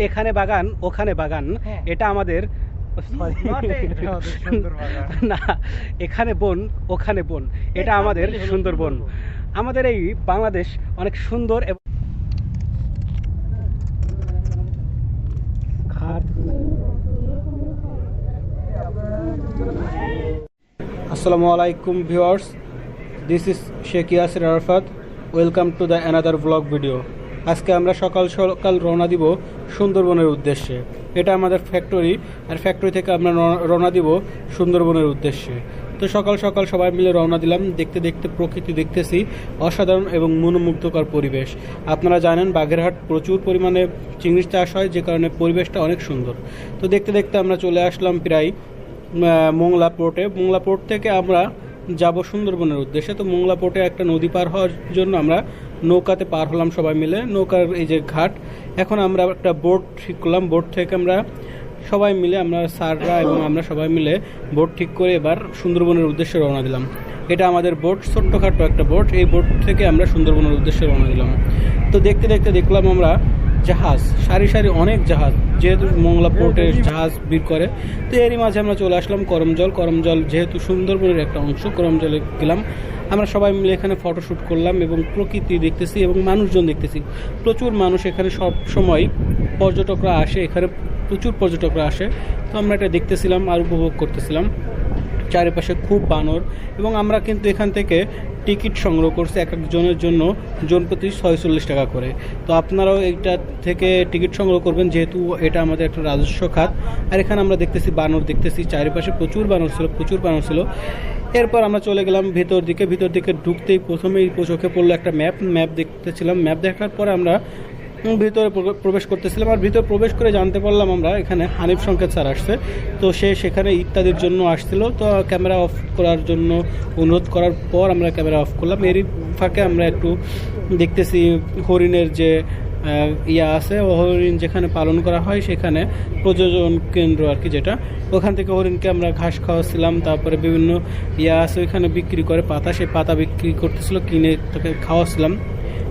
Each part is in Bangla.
এখানে বাগান ওখানে বাগান, এটা আমাদের না, এখানে বন ওখানে বন, এটা আমাদের সুন্দরবন। আমাদের এই বাংলাদেশ অনেক সুন্দর এবং আসসালামু আলাইকুম viewers, this is Sheikh Yasir Arafat. Welcome to the another blog video. আজকে আমরা সকাল সকাল রওনা দিব সুন্দরবনের উদ্দেশ্যে। এটা আমাদের ফ্যাক্টরি, আর ফ্যাক্টরি থেকে আমরা রওনা দিব সুন্দরবনের উদ্দেশ্যে। তো সকাল সকাল সবাই মিলে রওনা দিলাম। দেখতে দেখতে প্রকৃতি দেখতেছি, অসাধারণ এবং মনোমুগ্ধকর পরিবেশ। আপনারা জানেন বাগেরহাট প্রচুর পরিমাণে চিংড়ি চাষ হয়, যে কারণে পরিবেশটা অনেক সুন্দর। তো দেখতে দেখতে আমরা চলে আসলাম প্রায় মোংলা পোর্টে। মোংলা পোর্ট থেকে আমরা যাব সুন্দরবনের উদ্দেশ্যে। তো মোংলা পোর্টে একটা নদী পার হওয়ার জন্য আমরা নৌকাতে পার হলাম সবাই মিলে। নৌকার এই যে ঘাট, এখন আমরা একটা বোট ঠিক করলাম। বোট থেকে আমরা সবাই মিলে, আমরা স্যাররা এবং আমরা সবাই মিলে বোট ঠিক করে এবার সুন্দরবনের উদ্দেশ্যে রওনা দিলাম। এটা আমাদের বোট, ছোট্টখাটো একটা বোট। এই বোট থেকে আমরা সুন্দরবনের উদ্দেশ্যে রওনা দিলাম। তো দেখতে দেখতে দেখলাম আমরা জাহাজ, সারি সারি অনেক জাহাজ, যেহেতু মোংলা পোর্টে জাহাজ ভিড় করে। তো এরই মাঝে আমরা চলে আসলাম করমজল। করমজল যেহেতু সুন্দরবনের একটা অংশ, করমজলে গেলাম। আমরা সবাই মিলে এখানে ফটোশ্যুট করলাম এবং প্রকৃতি দেখতেছি এবং মানুষজন দেখতেছি। প্রচুর মানুষ এখানে, সব সময় পর্যটকরা আসে, এখানে প্রচুর পর্যটকরা আসে। তো আমরা এটা দেখতেছিলাম আর উপভোগ করতেছিলাম। চারিপাশে খুব বানর, এবং আমরা কিন্তু এখান থেকে টিকিট সংগ্রহ করছি এক একজনের জন্য, জন প্রতি 46 টাকা করে। তো আপনারাও এইটা থেকে টিকিট সংগ্রহ করবেন, যেহেতু এটা আমাদের একটা রাজস্ব খাত। আর এখানে আমরা দেখতেছি বানর, দেখতেছি চারিপাশে প্রচুর বানর ছিল। এরপর আমরা চলে গেলাম ভিতর দিকে ঢুকতেই প্রথমেই চোখে পড়লো একটা ম্যাপ দেখতেছিলাম। ম্যাপ দেখার পরে আমরা ভিতরে প্রবেশ করতেছিলাম। আর ভিতরে প্রবেশ করে জানতে পারলাম আমরা এখানে হানিফ সংকেত স্যার আসছে। তো সে সেখানে ইত্যাদির জন্য আসছিল। তো ক্যামেরা অফ করার জন্য অনুরোধ করার পর আমরা ক্যামেরা অফ করলাম। এরই ফাঁকে আমরা একটু দেখতেছি হরিণের যে আছে, হরিণ যেখানে পালন করা হয় সেখানে প্রজনন কেন্দ্র আর কি, যেটা ওখান থেকে হরিণকে আমরা ঘাস খাওয়াচ্ছিলাম। তারপরে বিভিন্ন আছে ওইখানে বিক্রি করে পাতা, সেই পাতা বিক্রি করতেছিল, কিনে তাকে খাওয়াচ্ছিলাম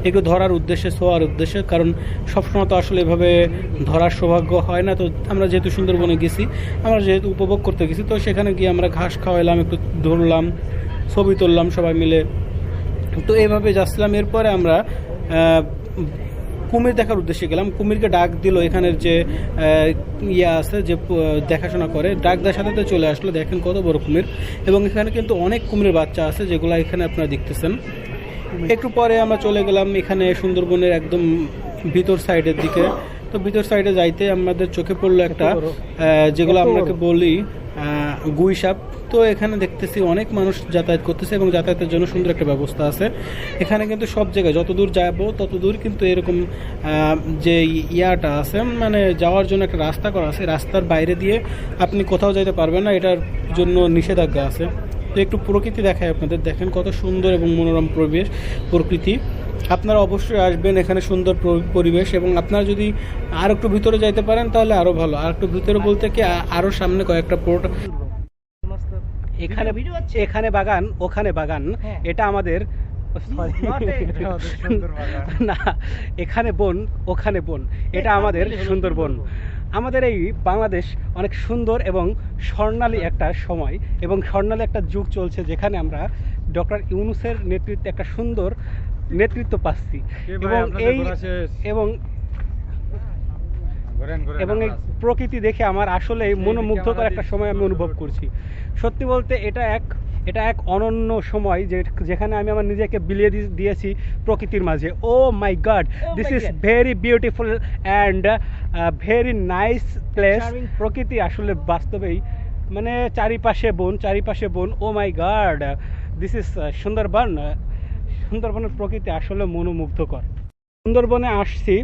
একটু ধরার উদ্দেশ্যে, শোয়ার উদ্দেশ্যে। কারণ সবসময় তো আসলে এভাবে ধরার সৌভাগ্য হয় না। তো আমরা যেহেতু সুন্দরবনে গেছি, আমরা যেহেতু উপভোগ করতে গেছি, তো সেখানে গিয়ে আমরা ঘাস খাওয়াইলাম, একটু ধরলাম, ছবি তুললাম সবাই মিলে। তো এইভাবে যাচ্ছিলাম। এরপরে আমরা কুমির দেখার উদ্দেশ্যে গেলাম। কুমিরকে ডাক দিল এখানের যে আছে, যে দেখাশোনা করে, ডাক দেওয়ার সাথে চলে আসলো। দেখেন কত বড় কুমির, এবং এখানে কিন্তু অনেক কুমিরের বাচ্চা আছে, যেগুলো এখানে আপনারা দেখতেছেন। একটু পরে আমরা চলে গেলাম এখানে সুন্দরবনের একদম ভিতর সাইডের দিকে। তো ভিতর সাইডে যাইতে আমাদের চোখে পড়লো একটা, যেগুলো আপনাকে বলি গুই সাপ। তো এখানে দেখতেছি অনেক মানুষ যাতায়াত করতেছে, এবং যাতায়াতের জন্য সুন্দর একটা ব্যবস্থা আছে এখানে। কিন্তু সব জায়গায় যতদূর যাবো ততদূর কিন্তু এরকম যে ইয়াটা আছে, মানে যাওয়ার জন্য একটা রাস্তা করা আছে। রাস্তার বাইরে দিয়ে আপনি কোথাও যাইতে পারবেন না, এটার জন্য নিষেধাজ্ঞা আছে। তো একটু প্রকৃতি দেখায় আপনাদের, দেখেন কত সুন্দর এবং মনোরম পরিবেশ, প্রকৃতি। আপনারা অবশ্যই আসবেন, এখানে সুন্দর পরিবেশ। এবং আপনারা যদি আর একটু ভিতরে যাইতে পারেন তাহলে আরো ভালো। আর একটু ভিতরে বলতে কি, আরো সামনে কয়েকটা পোর্ট। এখানে বাগান ওখানে বাগান, এটা আমাদের না, এখানে বন ওখানে বন, এটা আমাদের সুন্দরবন। আমাদের এই বাংলাদেশ অনেক সুন্দর এবং স্বর্ণালী একটা সময় এবং স্বর্ণালী একটা যুগ চলছে, যেখানে আমরা ডক্টর ইউনূসের নেতৃত্বে একটা সুন্দর নেতৃত্ব পাচ্ছি। এবং এই প্রকৃতি দেখে আমার আসলে মনোমুগ্ধকর একটা সময় আমি অনুভব করছি। সত্যি বলতে এটা এক অনন্য সময়, যেখানে আমি আমার নিজেকে বিলিয়ে দিয়েছি প্রকৃতির মাঝে। Oh my God, this is very beautiful and very nice place. প্রকৃতি আসলে বাস্তবেই, মানে চারিপাশে বন। Oh my God, this is সুন্দরবনের প্রকৃতি আসলে মনোমুগ্ধকর। সুন্দরবনে আসছি,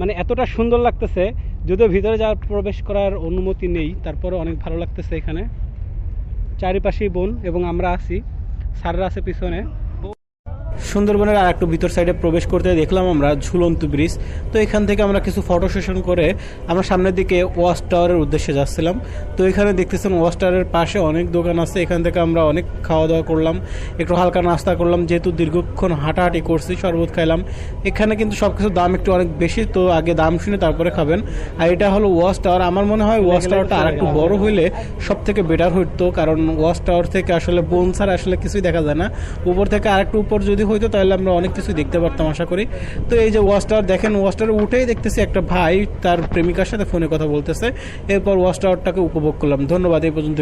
মানে এতটা সুন্দর লাগতেছে, যদিও ভিতরে যাওয়ার প্রবেশ করার অনুমতি নেই, তারপরে অনেক ভালো লাগতেছে। এখানে চারিপাশেই বন এবং আমরা আছি, স্যাররা আছে পিছনে। সুন্দরবনের আর একটু ভিতর সাইডে প্রবেশ করতে দেখলাম আমরা ঝুলন্ত ব্রিজ। তো এখান থেকে আমরা কিছু ফটো সেশন করে আমরা সামনের দিকে ওয়াচ টাওয়ারের উদ্দেশ্যে যাচ্ছিলাম। তো এখানে দেখতেছেন ওয়াচ টাওয়ারের পাশে অনেক দোকান আছে, এখান থেকে আমরা অনেক খাওয়া দাওয়া করলাম, একটু হালকা নাস্তা করলাম, যেহেতু দীর্ঘক্ষণ হাঁটাহাঁটি করছি, শরবত খাইলাম। এখানে কিন্তু সব কিছুর দাম একটু অনেক বেশি, তো আগে দাম শুনে তারপরে খাবেন। আর এটা হলো ওয়াচ টাওয়ার। আমার মনে হয় ওয়াচ টাওয়ারটা আর একটু বড় হইলে সব থেকে বেটার হইতো, কারণ ওয়াচ টাওয়ার থেকে আসলে বন ছাড়া আসলে কিছুই দেখা যায় না। উপর থেকে আরেকটু উপর যদি হইতো তাহলে আমরা অনেক কিছুই দেখতে পারতাম আশা করি। তো এই যে ওয়াচ টাওয়ার দেখেন, ওয়াচ টাওয়ার উঠেই দেখতেছি একটা ভাই তার প্রেমিকার সাথে ফোনে কথা বলতেছে। এরপর ওয়াচ টাওয়ারটাকে উপভোগ করলাম। ধন্যবাদ এই পর্যন্ত।